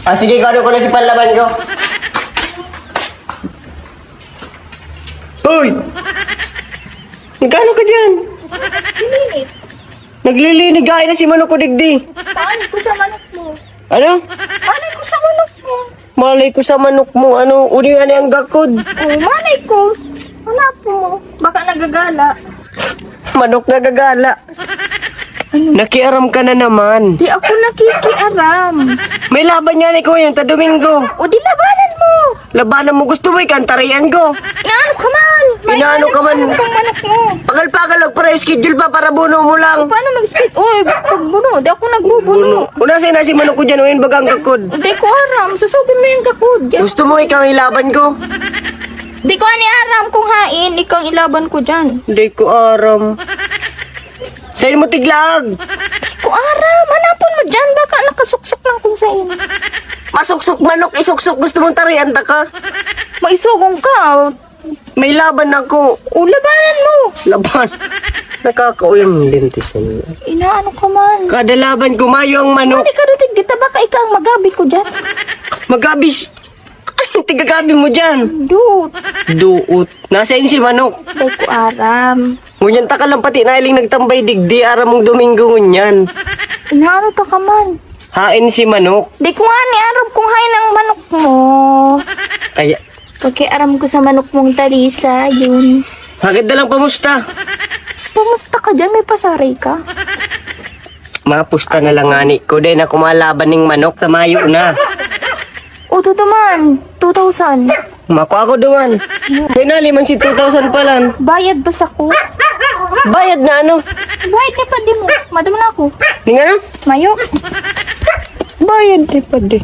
Ah, sige, kano ko na si panlaban ko. Uy! Nagkano ka dyan? Lilit. Naglilinig ay na si Manok ko digdi. Paano ko sa manok mo? Ano? Paano ko sa manok mo? Malay ko sa manok mo, ano, uli nga na ang gakod. Oh, manay ko. Hanap mo. Baka nagagala. Manok na gagala. Nakiaram ka na naman. Di ako nakikiaram. May laban yan ikaw yan, ta Domingo. O di labanan mo. Labanan mo gusto mo, ikantarian ko. Inaano ka man? May Inaano ka man? hanap kang manok mo. Pagal-pagal, para schedule pa para buno mo lang. Paano mag-skate? Uy, pagbuno. Di ako nagbubuno. Una sa si Manok ko dyan, uyin bagang kakod. Di ko aram. Susugin mo yung kakod. Gusto mo ikaw ilaban ko? Di ko ani aram kung hain. Ikaw ang ilaban ko dyan. Hindi ko aram. Sa'yo mo tiglag. Di ko aram. Hanapon mo dyan. Baka nakasuksok lang kung sa'yo. Masuksok manok, isuksok. Gusto mong tarian ta ka? Maisugong ka. May laban ako. O, labanan mo. Laban. Nakakauyang lintis niya. Inaano ka man? Kada laban kumayo ang manok. Hindi ka rin tigita. Baka ikaw ang magabi ko dyan. Magabis. Tigagabi mo dyan. Dude. Duot. Nasaan si Manok? Di ko aram. Ngunyan ta ka lang pati nailing nagtambay digdi. Aram mong Domingo ngunyan. Inaano ka ka man? Hain si Manok. Di ko nga ni aram kung hain ang manok mo. Kaya, Pagkiaram ko sa manok mong talisa, yun. hagad na lang pamusta. Pumusta ka dyan? May pasaray ka? Mapusta na lang ngani ko din na kumalaban ng manok. Tamayo na. O, to man. 2,000. Mako ako duman. Pinali man si 2,000 pa lang. Bayad ba sa ko? Bayad na ano? Bayad ka pa di mo. Madam na ako. Di nga na? Mayo. Bayad di pa di.